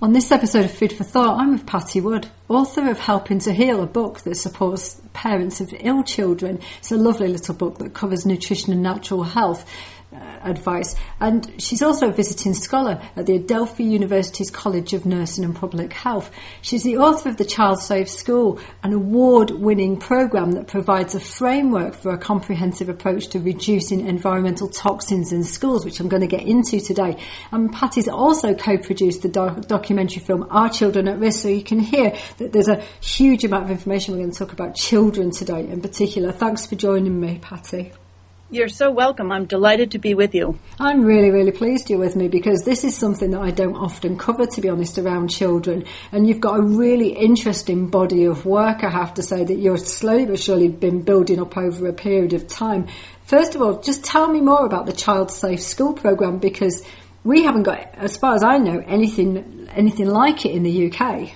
On this episode of Food for Thought, I'm with Patti Wood, author of Helping to Heal, a book that supports parents of ill children. It's a lovely little book that covers nutrition and natural health advice. And she's also a visiting scholar at the Adelphi University's College of Nursing and Public Health. She's the author of The Child Safe School, an award-winning programme that provides a framework for a comprehensive approach to reducing environmental toxins in schools, which I'm going to get into today. And Patti's also co-produced the documentary film Are Children at Risk? So you can hear that there's a huge amount of information. We're going to talk about children today in particular. Thanks for joining me, Patti. You're so welcome. I'm delighted to be with you. I'm really, really pleased you're with me because this is something that I don't often cover, to be honest, around children. And you've got a really interesting body of work, I have to say, that you're slowly but surely been building up over a period of time. First of all, just tell me more about the Child Safe School programme, because we haven't got, as far as I know, anything like it in the UK.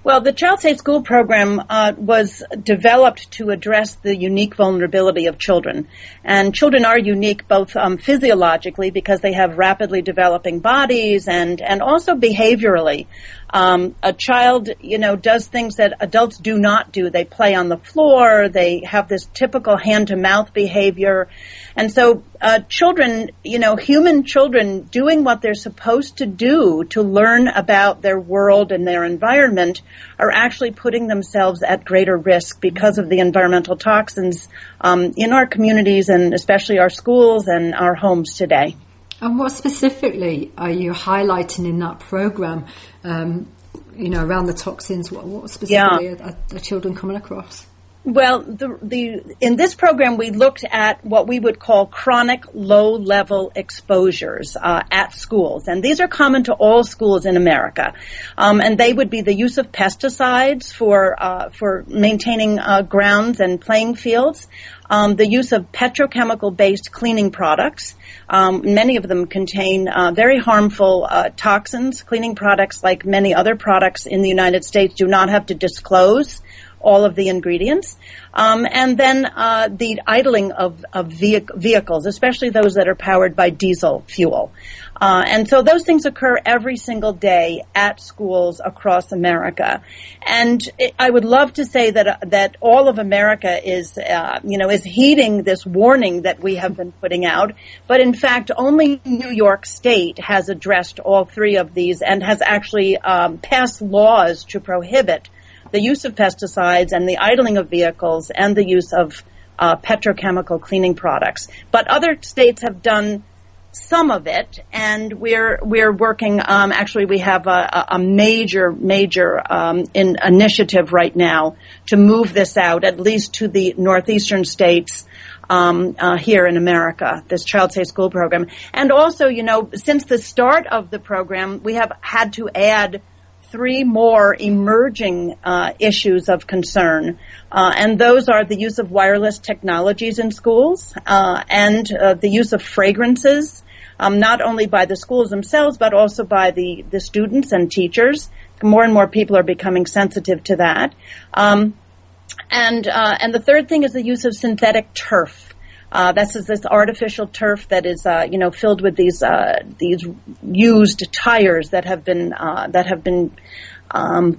Well, the Child Safe School program was developed to address the unique vulnerability of children. And children are unique both physiologically, because they have rapidly developing bodies, and also behaviorally. A child, does things that adults do not do. They play on the floor. They have this typical hand-to-mouth behavior. And so children, human children doing what they're supposed to do to learn about their world and their environment are actually putting themselves at greater risk because of the environmental toxins in our communities, and especially our schools and our homes today. And what specifically are you highlighting in that program, around the toxins? What specifically are children coming across? Well, in this program, we looked at what we would call chronic low-level exposures at schools. And these are common to all schools in America. And they would be the use of pesticides for maintaining grounds and playing fields, the use of petrochemical-based cleaning products. Many of them contain very harmful toxins. Cleaning products, like many other products in the United States, do not have to disclose all of the ingredients. And then the idling of vehicles, especially those that are powered by diesel fuel. And so those things occur every single day at schools across America. And I would love to say that all of America is heeding this warning that we have been putting out. But in fact, only New York State has addressed all three of these and has actually passed laws to prohibit the use of pesticides and the idling of vehicles and the use of petrochemical cleaning products. But other states have done some of it, and we're working. Actually, we have a major initiative right now to move this out, at least to the northeastern states here in America. This Child Safe School program, and also, since the start of the program, we have had to add 3 more emerging issues of concern, and those are the use of wireless technologies in schools and the use of fragrances, not only by the schools themselves, but also by the students and teachers. More and more people are becoming sensitive to that. And the third thing is the use of synthetic turf. That's this artificial turf that is, filled with these used tires that have been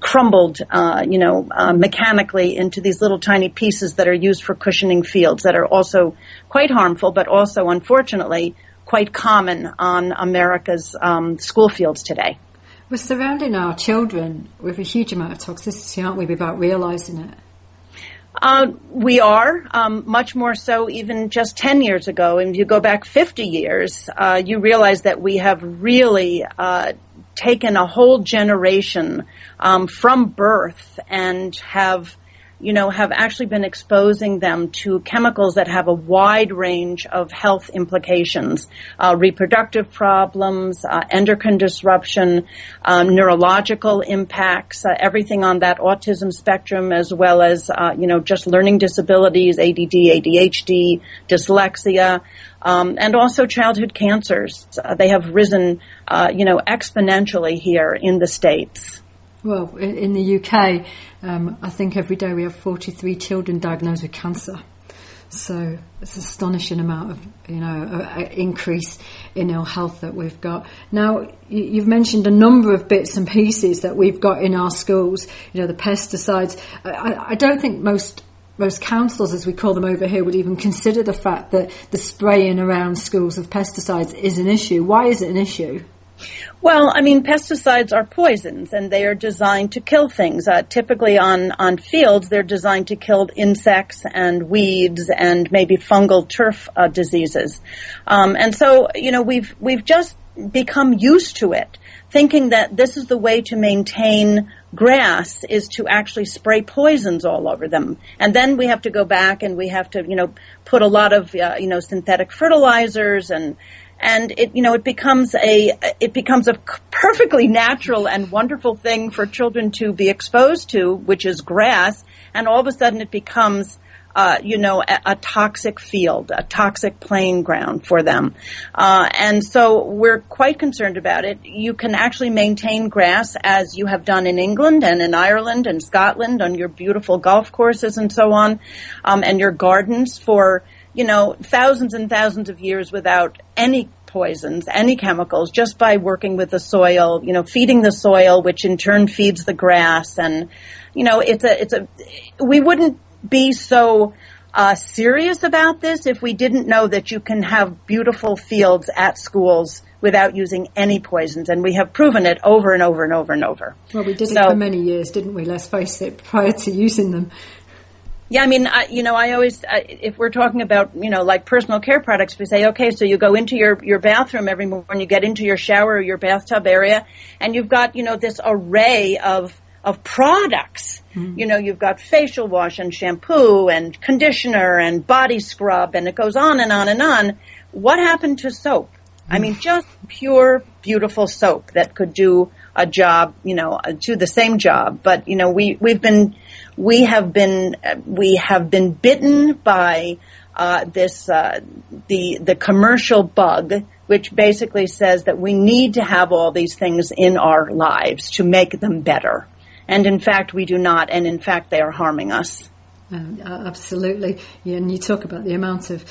crumbled, mechanically into these little tiny pieces that are used for cushioning fields that are also quite harmful, but also, unfortunately, quite common on America's school fields today. We're surrounding our children with a huge amount of toxicity, aren't we, without realizing it? We are, much more so even just 10 years ago. And if you go back 50 years, you realize that we have really taken a whole generation from birth and have actually been exposing them to chemicals that have a wide range of health implications, reproductive problems, endocrine disruption, neurological impacts, everything on that autism spectrum, as well as, just learning disabilities, ADD, ADHD, dyslexia, and also childhood cancers. They have risen, exponentially here in the States. Well, in the UK, I think every day we have 43 children diagnosed with cancer. So it's an astonishing amount of, increase in ill health that we've got. Now, you've mentioned a number of bits and pieces that we've got in our schools, the pesticides. I don't think most councils, as we call them over here, would even consider the fact that the spraying around schools of pesticides is an issue. Why is it an issue? Well, pesticides are poisons, and they are designed to kill things. Typically on fields, they're designed to kill insects and weeds and maybe fungal turf diseases. And so, we've just become used to it, thinking that this is the way to maintain grass is to actually spray poisons all over them. And then we have to go back and we have to, put a lot of, synthetic fertilizers and it becomes a perfectly natural and wonderful thing for children to be exposed to, which is grass, and all of a sudden it becomes a toxic field, a toxic playing ground for them. And so we're quite concerned about it. You can actually maintain grass as you have done in England and in Ireland and Scotland on your beautiful golf courses and so on, and your gardens for thousands and thousands of years without any poisons, any chemicals, just by working with the soil, feeding the soil, which in turn feeds the grass. And, we wouldn't be so serious about this if we didn't know that you can have beautiful fields at schools without using any poisons. And we have proven it over and over and over and over. Well, we did it for many years, didn't we? Let's face it, prior to using them. Yeah, I always, if we're talking about, like personal care products, we say, okay, so you go into your bathroom every morning, you get into your shower or your bathtub area, and you've got, this array of products. Mm-hmm. You've got facial wash and shampoo and conditioner and body scrub, and it goes on and on and on. What happened to soap? Just pure, beautiful soap that could do a job, do the same job. But, we have been bitten by the commercial bug, which basically says that we need to have all these things in our lives to make them better. And in fact, we do not. And in fact, they are harming us. Absolutely. Yeah, and you talk about the amount of,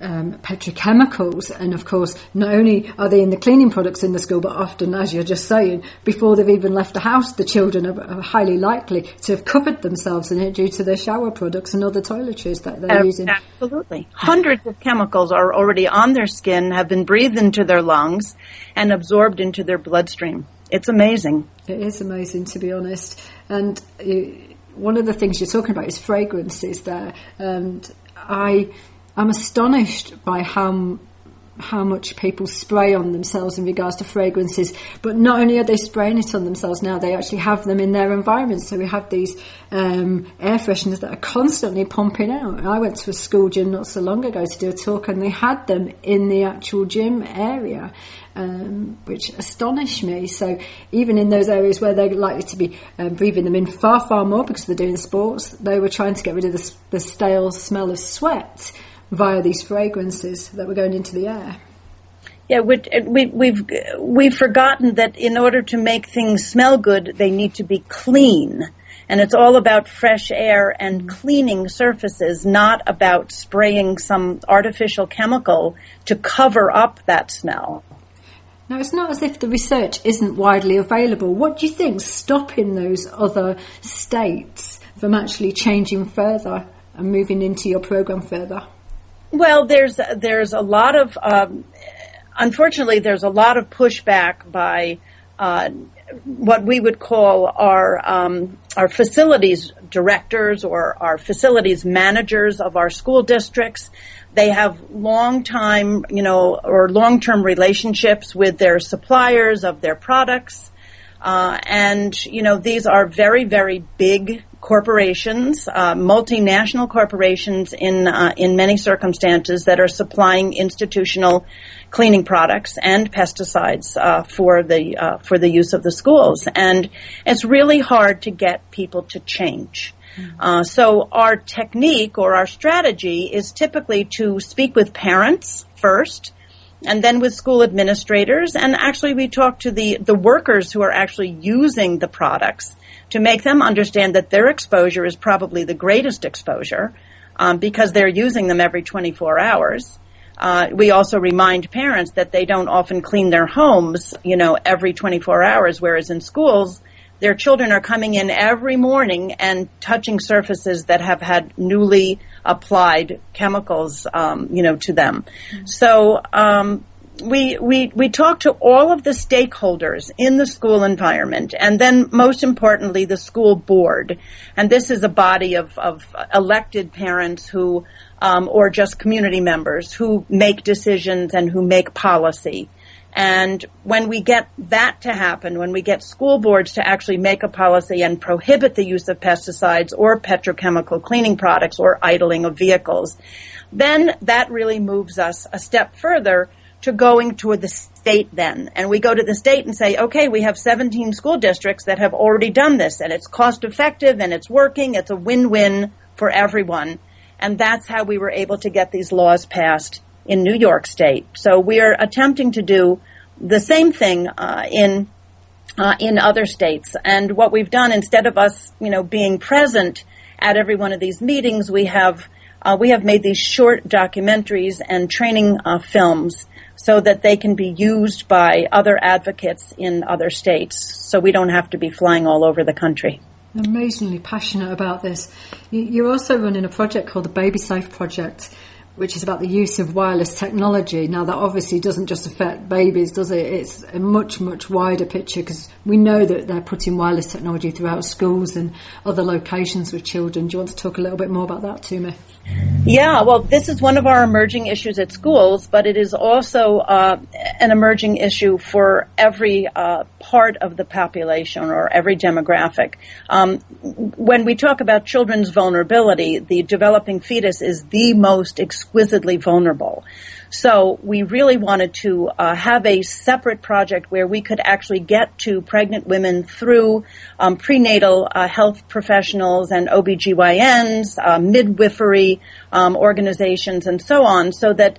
petrochemicals, and of course, not only are they in the cleaning products in the school, but often, as you're just saying, before they've even left the house, the children are highly likely to have covered themselves in it due to their shower products and other toiletries that they're using. Absolutely. Hundreds of chemicals are already on their skin, have been breathed into their lungs, and absorbed into their bloodstream. It's amazing. It is amazing, to be honest. And one of the things you're talking about is fragrances there, and I'm astonished by how much people spray on themselves in regards to fragrances. But not only are they spraying it on themselves now, they actually have them in their environment. So we have these air fresheners that are constantly pumping out. I went to a school gym not so long ago to do a talk, and they had them in the actual gym area, which astonished me. So even in those areas where they're likely to be breathing them in far, far more because they're doing sports, they were trying to get rid of the stale smell of sweat via these fragrances that were going into the air. Yeah, we've forgotten that in order to make things smell good, they need to be clean. And it's all about fresh air and cleaning surfaces, not about spraying some artificial chemical to cover up that smell. Now, it's not as if the research isn't widely available. What do you think's stopping those other states from actually changing further and moving into your program further? Well, there's a lot of, unfortunately, there's a lot of pushback by what we would call our facilities directors or our facilities managers of our school districts. They have long-term relationships with their suppliers of their products. And these are very, very big corporations, multinational corporations in many circumstances that are supplying institutional cleaning products and pesticides for the use of the schools. And it's really hard to get people to change. So our technique or our strategy is typically to speak with parents first, and then with school administrators. And actually we talk to the workers who are actually using the products to make them understand that their exposure is probably the greatest exposure, because they're using them every 24 hours. We also remind parents that they don't often clean their homes, every 24 hours, whereas in schools, their children are coming in every morning and touching surfaces that have had newly applied chemicals, to them. So we talk to all of the stakeholders in the school environment, and then most importantly, the school board. And this is a body of elected parents who, or just community members who make decisions and who make policy. And when we get that to happen, when we get school boards to actually make a policy and prohibit the use of pesticides or petrochemical cleaning products or idling of vehicles, then that really moves us a step further to going to the state then. And we go to the state and say, okay, we have 17 school districts that have already done this, and it's cost effective and it's working. It's a win-win for everyone. And that's how we were able to get these laws passed in New York State. So we are attempting to do the same thing in other states. And what we've done, instead of us, being present at every one of these meetings, we have made these short documentaries and training films so that they can be used by other advocates in other states, so we don't have to be flying all over the country. I'm amazingly passionate about this. You're also running a project called the Baby Safe Project, which is about the use of wireless technology. Now, that obviously doesn't just affect babies, does it? It's a much, much wider picture, because we know that they're putting wireless technology throughout schools and other locations with children. Do you want to talk a little bit more about that to me? Yeah, well, this is one of our emerging issues at schools, but it is also an emerging issue for every part of the population or every demographic. When we talk about children's vulnerability, the developing fetus is the most exquisitely vulnerable. So we really wanted to have a separate project where we could actually get to pregnant women through prenatal health professionals and OBGYNs, midwifery organizations, and so on, so that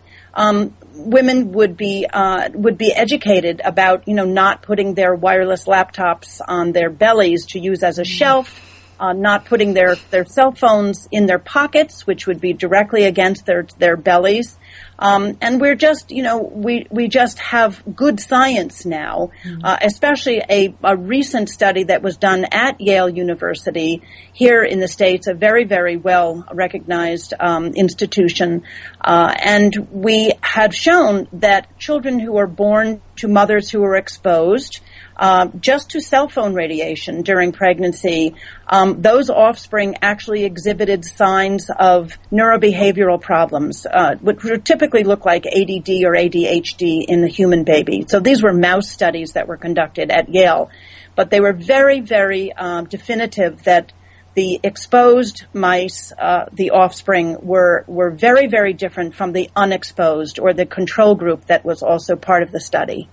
women would be educated about, not putting their wireless laptops on their bellies to use as a shelf, not putting their cell phones in their pockets, which would be directly against their bellies. And we're just, we just have good science now, especially a recent study that was done at Yale University here in the States, a very, very well recognized institution. And we had shown that children who are born to mothers who are exposed just to cell phone radiation during pregnancy, those offspring actually exhibited signs of neurobehavioral problems, which would typically look like ADD or ADHD in the human baby. So these were mouse studies that were conducted at Yale, but they were very, very definitive that the exposed mice, the offspring, were very, very different from the unexposed or the control group that was also part of the study.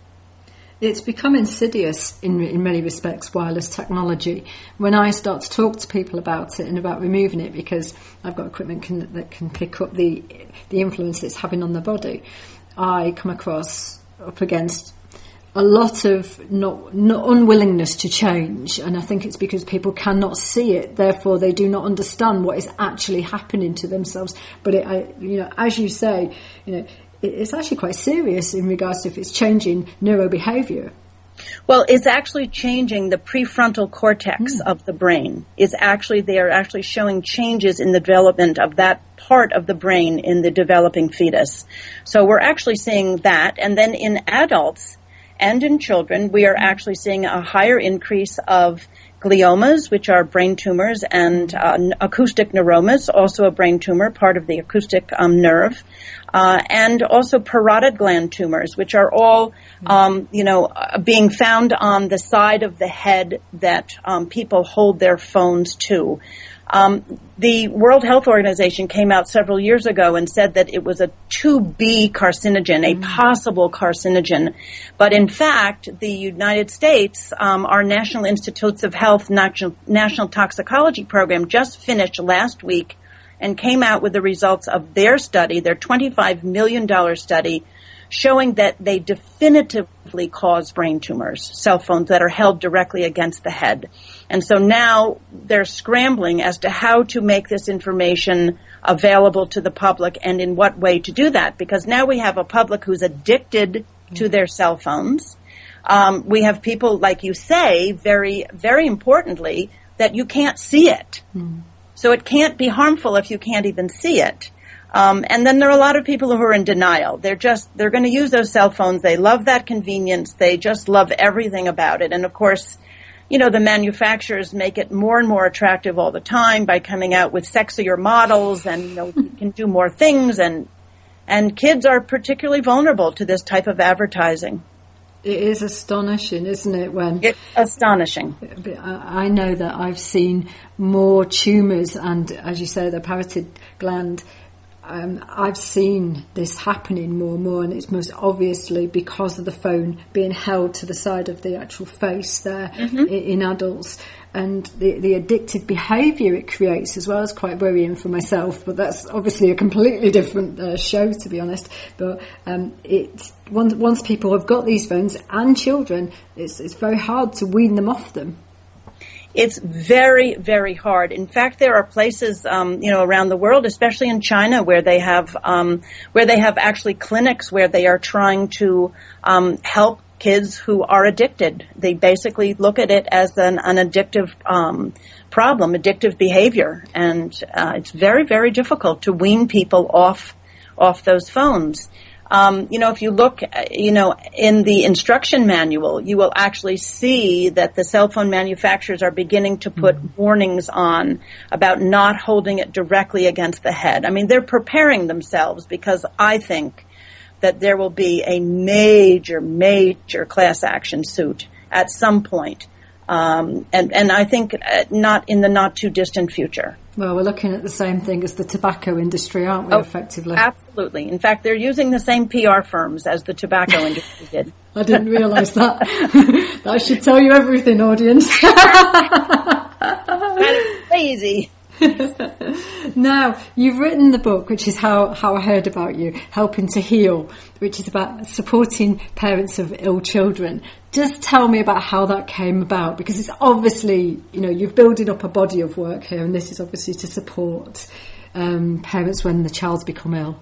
It's become insidious in many respects, wireless technology. When I start to talk to people about it and about removing it, because I've got equipment that can pick up the influence it's having on the body, I come up against a lot of not unwillingness to change, and I think it's because people cannot see it, therefore they do not understand what is actually happening to themselves. But as you say, it's actually quite serious in regards to if it's changing neurobehavior. Well, it's actually changing the prefrontal cortex of the brain. They are actually showing changes in the development of that part of the brain in the developing fetus. So we're actually seeing that. And then in adults and in children, we are actually seeing a higher increase of gliomas, which are brain tumors, and acoustic neuromas, also a brain tumor, part of the acoustic nerve, and also parotid gland tumors, which are all, being found on the side of the head that people hold their phones to. The World Health Organization came out several years ago and said that it was a 2B carcinogen, a possible carcinogen. But in fact, the United States, our National Institutes of Health National Toxicology Program just finished last week and came out with the results of their study, their $25 million study, showing that they definitively cause brain tumors, cell phones that are held directly against the head. And so now they're scrambling as to how to make this information available to the public and in what way to do that, because now we have a public who's addicted to their cell phones. We have people, like you say, very, very importantly, that you can't see it. So it can't be harmful if you can't even see it. And then there are a lot of people who are in denial. They're going to use those cell phones. They love that convenience. They just love everything about it. And of course, the manufacturers make it more and more attractive all the time by coming out with sexier models and, you can do more things. And kids are particularly vulnerable to this type of advertising. It is astonishing, isn't it? It's astonishing. I know that I've seen more tumours and, as you say, the parotid gland. I've seen this happening more and more, and it's most obviously because of the phone being held to the side of the actual face there in adults. And the addictive behaviour it creates as well is quite worrying for myself. But that's obviously a completely different show, to be honest. But once people have got these phones, and children, it's very hard to wean them off them. It's very, very hard. In fact, there are places, around the world, especially in China, where they have actually clinics where they are trying to help kids who are addicted. They basically look at it as an addictive problem, addictive behavior, and it's very, very difficult to wean people off those phones. If you look, in the instruction manual, you will actually see that the cell phone manufacturers are beginning to put warnings on about not holding it directly against the head. I mean, they're preparing themselves, because I think that there will be a major, major class action suit at some point. And I think not in the not too distant future. Well, we're looking at the same thing as the tobacco industry, aren't we, effectively? Absolutely. In fact, they're using the same PR firms as the tobacco industry did. I didn't realise that. That should tell you everything, audience. That is crazy. Now, you've written the book, which is how I heard about you, Helping to Heal, which is about supporting parents of ill children. Just tell me about how that came about, because it's obviously, you're building up a body of work here, and this is obviously to support parents when the child's become ill.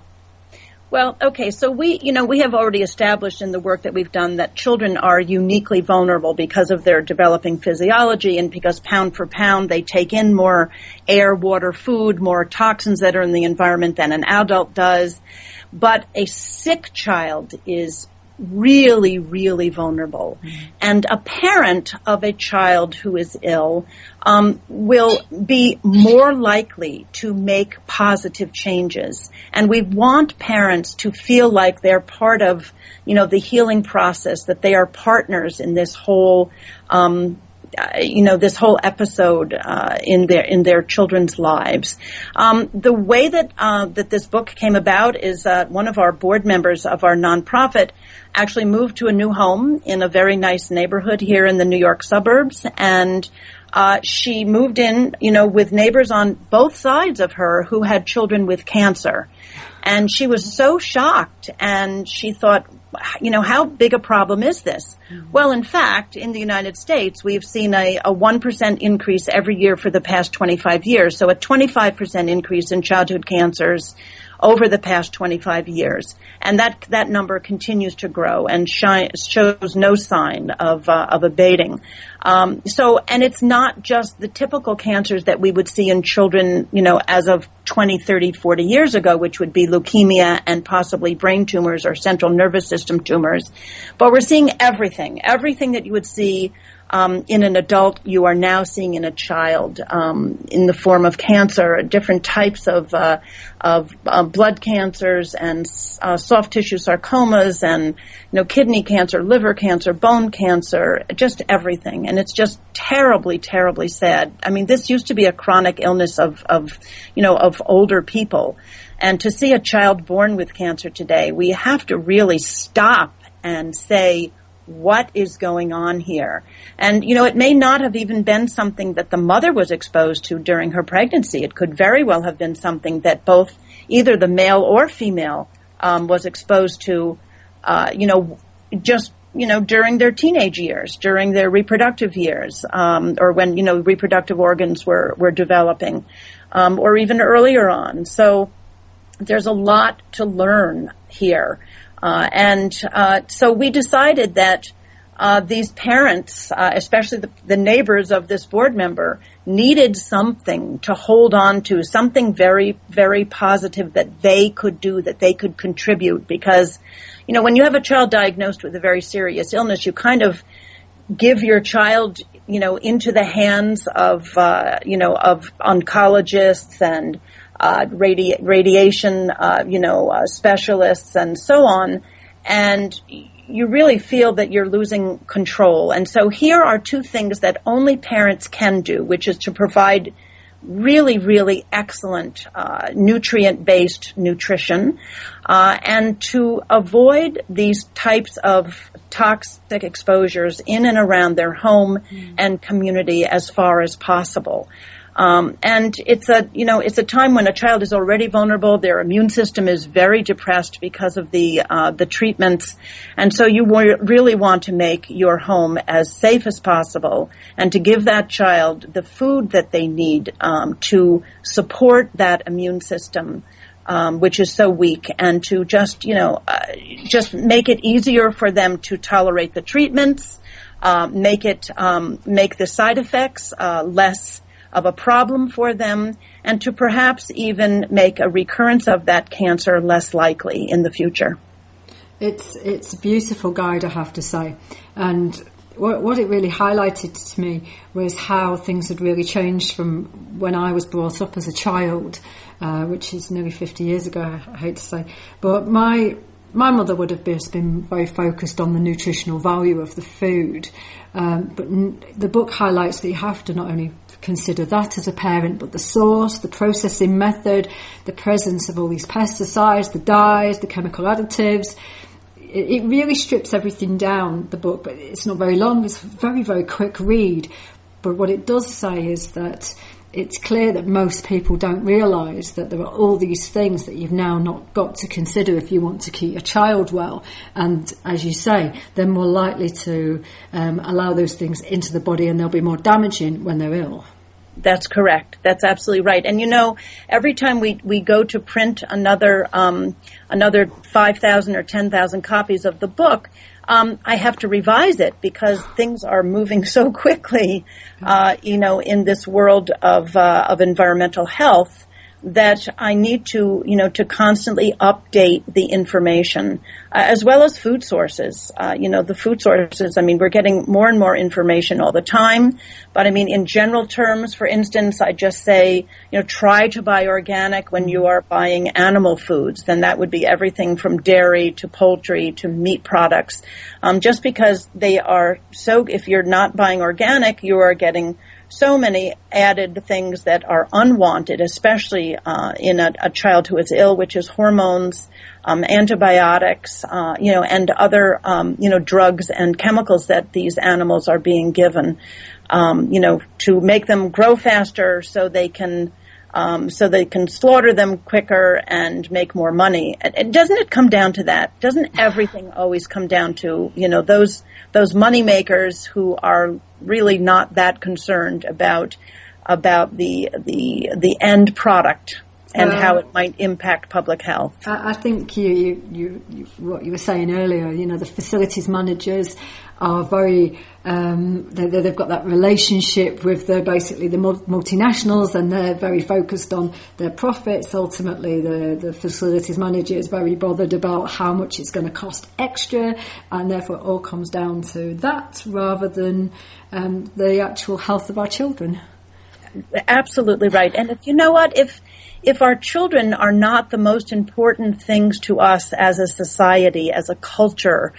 Well, okay, so we have already established in the work that we've done that children are uniquely vulnerable because of their developing physiology, and because pound for pound they take in more air, water, food, more toxins that are in the environment than an adult does. But a sick child is really, really vulnerable. And a parent of a child who is ill will be more likely to make positive changes. And we want parents to feel like they're part of, the healing process, that they are partners in this whole this whole episode in their children's lives. The way that this book came about is one of our board members of our nonprofit actually moved to a new home in a very nice neighborhood here in the New York suburbs, and she moved in, with neighbors on both sides of her who had children with cancer. And she was so shocked, and she thought, how big a problem is this? Mm-hmm. Well, in fact, in the United States, we've seen a 1% increase every year for the past 25 years. So a 25% increase in childhood cancers over the past 25 years. And that number continues to grow and shows no sign of abating. And it's not just the typical cancers that we would see in children, as of 20, 30, 40 years ago, which would be leukemia and possibly brain tumors or central nervous system tumors. But we're seeing everything that you would see in an adult, you are now seeing in a child, in the form of cancer, different types of blood cancers and soft tissue sarcomas, and kidney cancer, liver cancer, bone cancer, just everything. And it's just terribly, terribly sad. I mean, this used to be a chronic illness of older people, and to see a child born with cancer today, we have to really stop and say, what is going on here? And, it may not have even been something that the mother was exposed to during her pregnancy. It could very well have been something that both either the male or female was exposed to just during their teenage years, during their reproductive years, or when reproductive organs were developing, or even earlier on. So there's a lot to learn here, and so we decided that these parents, especially the neighbors of this board member, needed something to hold on to, something very, very positive that they could do, that they could contribute. Because, when you have a child diagnosed with a very serious illness, you kind of give your child, into the hands of oncologists and radiation, specialists and so on. And you really feel that you're losing control. And so here are two things that only parents can do, which is to provide really, really excellent nutrient-based nutrition, and to avoid these types of toxic exposures in and around their home and community as far as possible. And it's a time when a child is already vulnerable. Their immune system is very depressed because of the treatments. And so you really want to make your home as safe as possible and to give that child the food that they need, to support that immune system, which is so weak, and to just make it easier for them to tolerate the treatments, make the side effects, less of a problem for them, and to perhaps even make a recurrence of that cancer less likely in the future. It's a beautiful guide, I have to say. And what it really highlighted to me was how things had really changed from when I was brought up as a child, which is nearly 50 years ago, I hate to say. But my mother would have just been very focused on the nutritional value of the food. But the book highlights that you have to not only consider that as a parent, but the source, the processing method, the presence of all these pesticides, the dyes, the chemical additives. It really strips everything down, the book, but it's not very long. It's a very, very quick read. But what it does say is that it's clear that most people don't realise that there are all these things that you've now not got to consider if you want to keep your child well. And as you say, they're more likely to allow those things into the body, and they'll be more damaging when they're ill. That's correct. That's absolutely right. And every time we go to print another 5,000 or 10,000 copies of the book, I have to revise it because things are moving so quickly, in this world of environmental health, that I need to constantly update the information, as well as food sources. The food sources, we're getting more and more information all the time. But in general terms, for instance, I just say, try to buy organic when you are buying animal foods. Then that would be everything from dairy to poultry to meat products. Just because they are if you're not buying organic, you are getting so many added things that are unwanted, especially in a child who is ill, which is hormones, antibiotics, and other, drugs and chemicals that these animals are being given, to make them grow faster so they can slaughter them quicker and make more money. And doesn't it come down to that? Doesn't everything always come down to, those money makers who are really not that concerned about the end product and how it might impact public health? I think you what you were saying earlier, the facilities managers are very, they've got that relationship with basically the multinationals, and they're very focused on their profits. Ultimately, the facilities manager is very bothered about how much it's going to cost extra, and therefore it all comes down to that rather than the actual health of our children. Absolutely right. And if our children are not the most important things to us as a society, as a culture,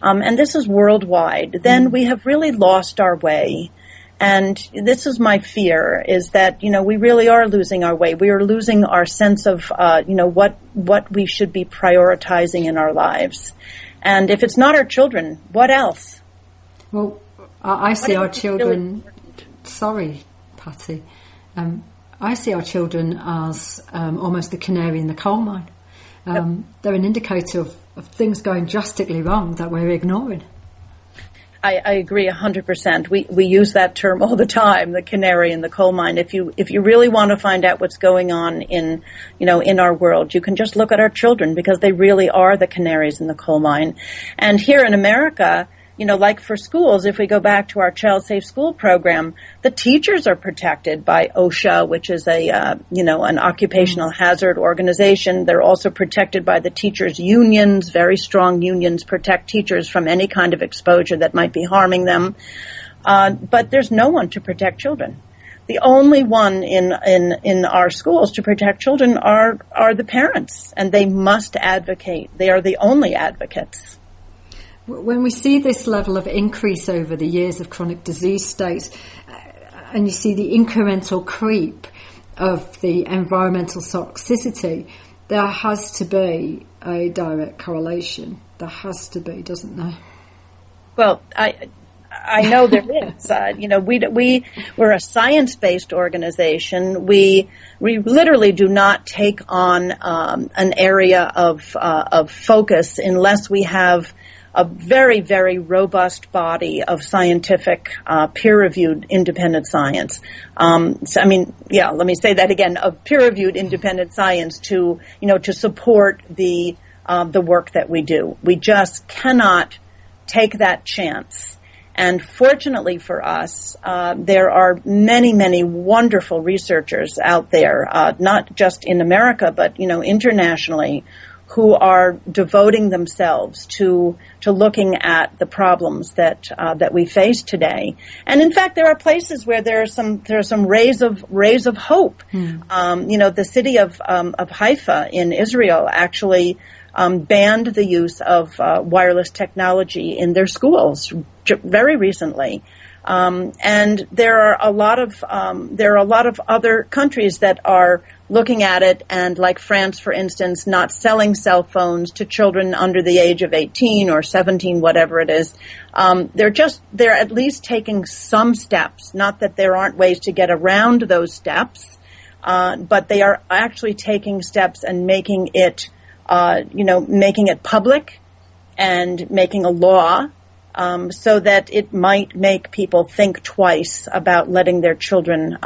and this is worldwide, then we have really lost our way. And this is my fear, is that, we really are losing our way. We are losing our sense of, what we should be prioritizing in our lives. And if it's not our children, what else? Well, I see our children... Sorry, Patti. I see our children as almost the canary in the coal mine. they're an indicator of things going drastically wrong that we're ignoring. I agree 100%. We use that term all the time, the canary in the coal mine. If you really want to find out what's going on in our world, you can just look at our children, because they really are the canaries in the coal mine. And here in America, like for schools, if we go back to our Child Safe School program, the teachers are protected by OSHA, which is an occupational hazard organization. They're also protected by the teachers' unions. Very strong unions protect teachers from any kind of exposure that might be harming them. But there's no one to protect children. The only one in our schools to protect children are the parents, and they must advocate. They are the only advocates. When we see this level of increase over the years of chronic disease states, and you see the incremental creep of the environmental toxicity, there has to be a direct correlation. There has to be, doesn't there? Well, I know there is. We're a science-based organization. We literally do not take on an area of focus unless we have a very, very robust body of scientific, peer-reviewed independent science. Let me say that again, of peer-reviewed independent science to support the work that we do. We just cannot take that chance. And fortunately for us, there are many, many wonderful researchers out there, not just in America, but, internationally, who are devoting themselves to looking at the problems that we face today. And in fact, there are places where there are some rays of hope. The city of Haifa in Israel actually banned the use of wireless technology in their schools very recently. And there are a lot of other countries that are looking at it, and like France, for instance, not selling cell phones to children under the age of 18 or 17, whatever it is. They're at least taking some steps. Not that there aren't ways to get around those steps, but they are actually taking steps and making it public and making a law. So that it might make people think twice about letting their children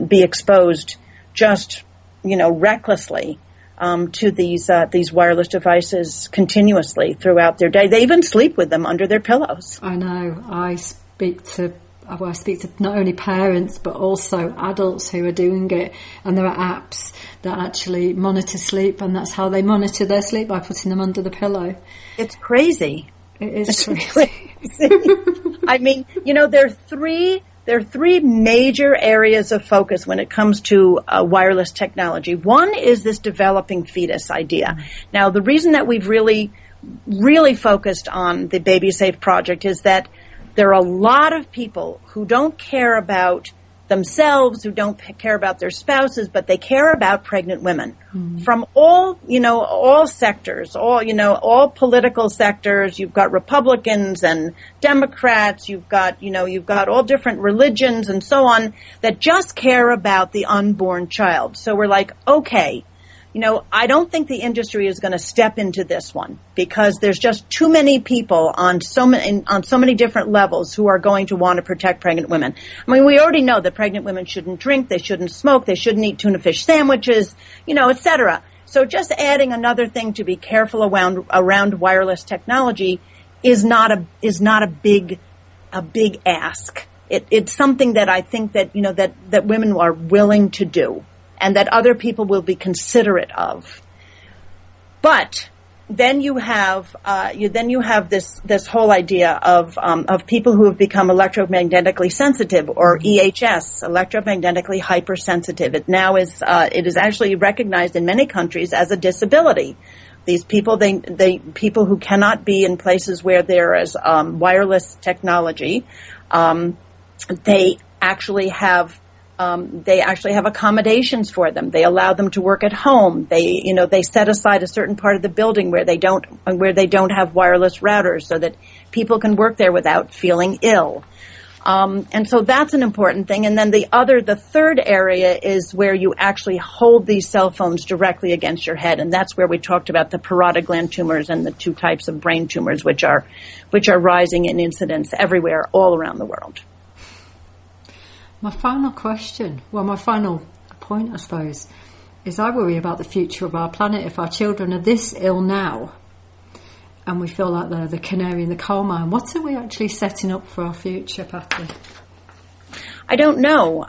be exposed just, recklessly to these wireless devices continuously throughout their day. They even sleep with them under their pillows. I know. I speak to not only parents but also adults who are doing it, and there are apps that actually monitor sleep, and that's how they monitor their sleep, by putting them under the pillow. It's crazy. It is crazy. I mean, there are three major areas of focus when it comes to wireless technology. One is this developing fetus idea. Now, the reason that we've really, really focused on the Baby Safe project is that there are a lot of people who don't care about themselves, who don't care about their spouses, but they care about pregnant women from all sectors, all political sectors. You've got Republicans and Democrats. You've got all different religions and so on that just care about the unborn child. So we're like, okay, I don't think the industry is going to step into this one, because there's just too many people on so many different levels who are going to want to protect pregnant women. I mean, we already know that pregnant women shouldn't drink, they shouldn't smoke, they shouldn't eat tuna fish sandwiches, etc. So just adding another thing to be careful around wireless technology is not a big ask. It's something that I think that that women are willing to do, and that other people will be considerate of. But then you have this whole idea of people who have become electromagnetically sensitive, or EHS, electromagnetically hypersensitive. It is actually recognized in many countries as a disability. These people, people who cannot be in places where there is wireless technology, they actually have accommodations for them. They allow them to work at home. They set aside a certain part of the building where they don't have wireless routers, so that people can work there without feeling ill. And so that's an important thing. And then the third area is where you actually hold these cell phones directly against your head. And that's where we talked about the parotid gland tumors and the two types of brain tumors, which are rising in incidence everywhere, all around the world. My final point, I suppose, is I worry about the future of our planet. If our children are this ill now, and we feel like they're the canary in the coal mine, what are we actually setting up for our future, Patti? I don't know.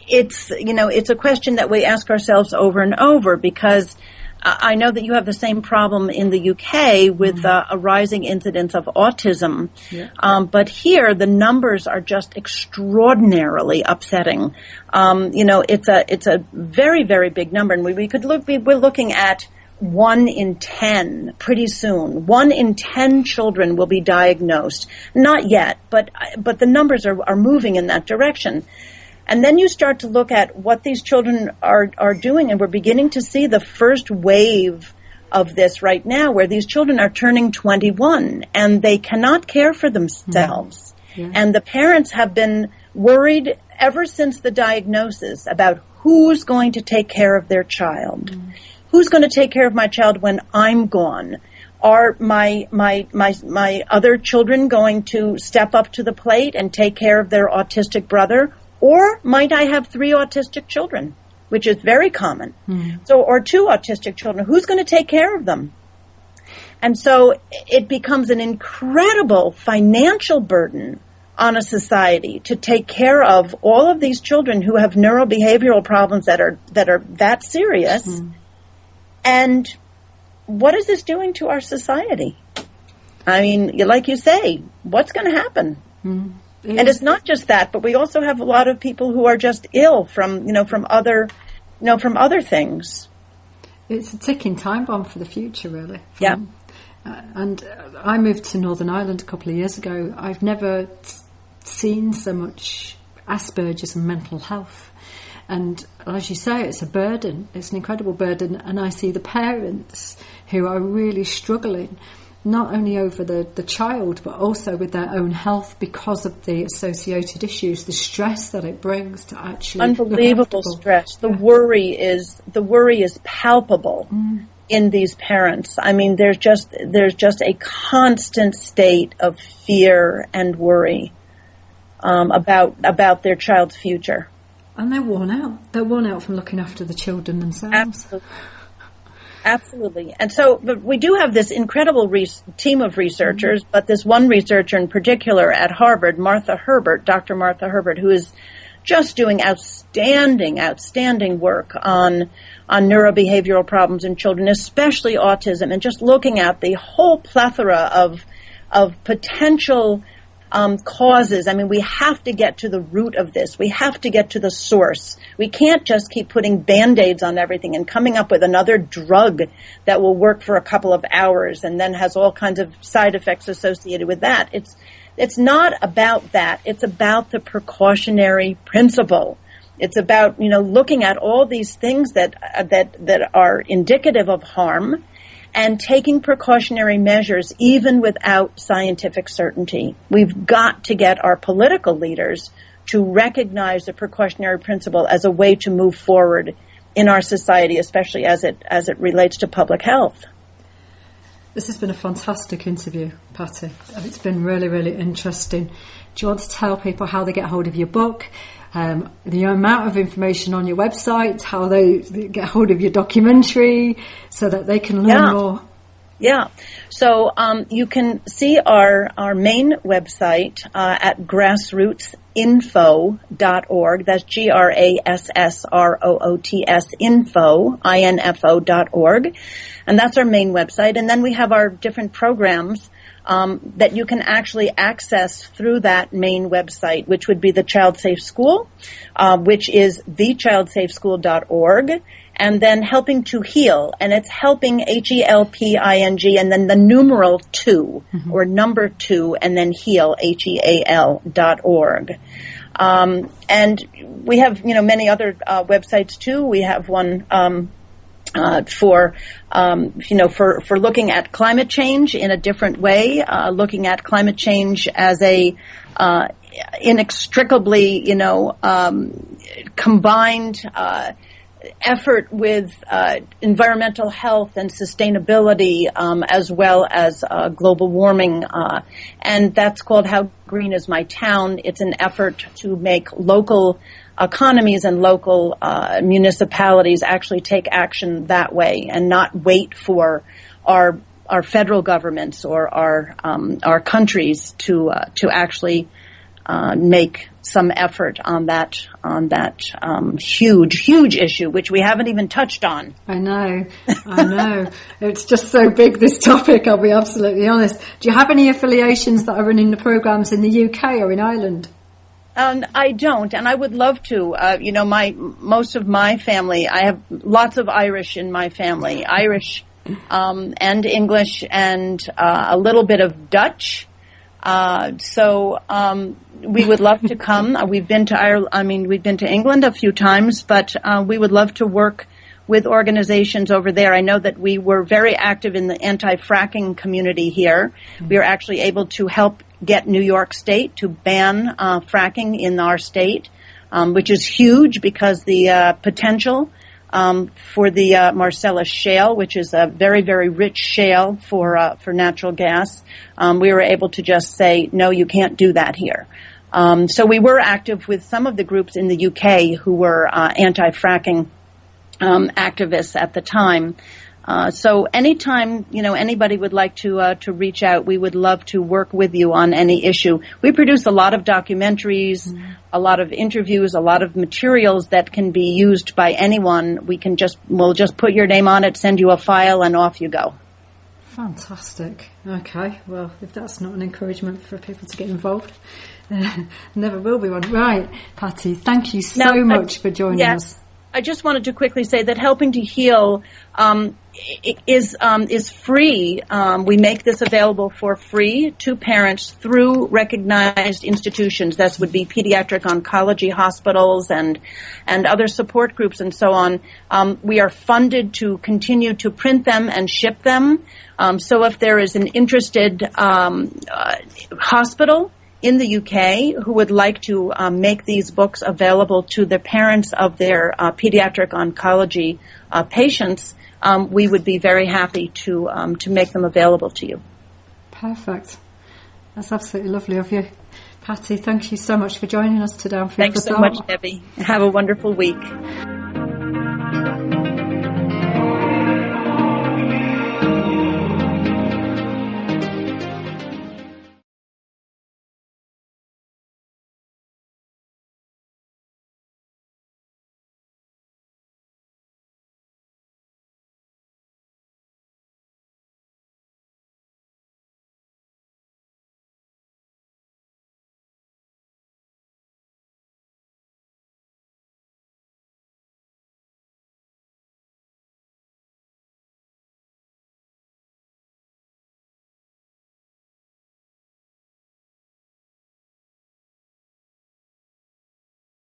It's a question that we ask ourselves over and over, because I know that you have the same problem in the UK with a rising incidence of autism. Yeah. But here the numbers are just extraordinarily upsetting. It's a very, very big number, and we're looking at 1 in 10 pretty soon. 1 in 10 children will be diagnosed. Not yet, but the numbers are moving in that direction. And then you start to look at what these children are doing, and we're beginning to see the first wave of this right now, where these children are turning 21 and they cannot care for themselves. Yeah. And the parents have been worried ever since the diagnosis about who's going to take care of their child. Who's going to take care of my child when I'm gone? Are my other children going to step up to the plate and take care of their autistic brother? Or might I have 3 autistic children, which is very common. Or 2 autistic children. Who's going to take care of them? And so it becomes an incredible financial burden on a society to take care of all of these children who have neurobehavioral problems that are that serious. And what is this doing to our society? I mean, like you say, what's going to happen? And it's not just that, but we also have a lot of people who are just ill from other things. It's a ticking time bomb for the future, really. Yeah. And I moved to Northern Ireland a couple of years ago. I've never seen so much Asperger's and mental health. And as you say, it's a burden. It's an incredible burden. And I see the parents who are really struggling, not only over the child, but also with their own health because of the associated issues, the stress that it brings to actually unbelievable stress. The worry is palpable in these parents. I mean, there's just a constant state of fear and worry about their child's future. And they're worn out. They're worn out from looking after the children themselves. Absolutely. And so but we do have this incredible team of researchers, but this one researcher in particular at Harvard, Dr. Martha Herbert, who is just doing outstanding work on neurobehavioral problems in children, especially autism, and just looking at the whole plethora of potential causes. I mean, we have to get to the root of this. We have to get to the source. We can't just keep putting Band-Aids on everything and coming up with another drug that will work for a couple of hours and then has all kinds of side effects associated with that. It's not about that. It's about the precautionary principle. It's about, looking at all these things that are indicative of harm and taking precautionary measures even without scientific certainty. We've got to get our political leaders to recognize the precautionary principle as a way to move forward in our society, especially as it relates to public health. This has been a fantastic interview, Patti. It's been really, really interesting. Do you want to tell people how they get hold of your book, the amount of information on your website, how they get hold of your documentary so that they can learn more? Yeah. So you can see our main website at grassrootsinfo.org. That's GRASSROOTS info.org. And that's our main website. And then we have our different programs that you can actually access through that main website, which would be the Child Safe School, which is thechildsafeschool.org, and then Helping to Heal, and it's helping, HELPING, and then the numeral 2, or number 2, and then heal, HEAL.org. And we have, many other websites too. We have one for looking at climate change in a different way, looking at climate change as a inextricably, combined effort with environmental health and sustainability, as well as global warming, and that's called How Green Is My Town. It's an effort to make local economies and local municipalities actually take action that way and not wait for our federal governments or our countries to actually make some effort on that huge issue, which we haven't even touched on. I know. It's just so big, this topic, I'll be absolutely honest. Do you have any affiliations that are running the programs in the UK or in Ireland? I don't, and I would love to. Most of my family, I have lots of Irish in my family, Irish and English and a little bit of Dutch. So we would love to come. We've been to Ireland. We've been to England a few times, but we would love to work with organizations over there. I know that we were very active in the anti-fracking community here. We were actually able to help get New York State to ban fracking in our state, which is huge because the potential for the Marcellus Shale, which is a very, very rich shale for natural gas, we were able to just say, no, you can't do that here. So we were active with some of the groups in the UK who were anti-fracking activists at the time. So anytime, anybody would like to reach out, we would love to work with you on any issue. We produce a lot of documentaries, a lot of interviews, a lot of materials that can be used by anyone. We'll just put your name on it, send you a file, and off you go. Fantastic. Okay. Well, if that's not an encouragement for people to get involved, never will be one. Right. Patti, thank you so much for joining us. I just wanted to quickly say that Helping to Heal is free. We make this available for free to parents through recognized institutions. That would be pediatric oncology hospitals and other support groups and so on. We are funded to continue to print them and ship them. So if there is an interested hospital in the UK who would like to make these books available to the parents of their pediatric oncology patients, we would be very happy to make them available to you. Perfect. That's absolutely lovely of you. Patti, thank you so much for joining us today. Thanks so much, Debbie. Have a wonderful week.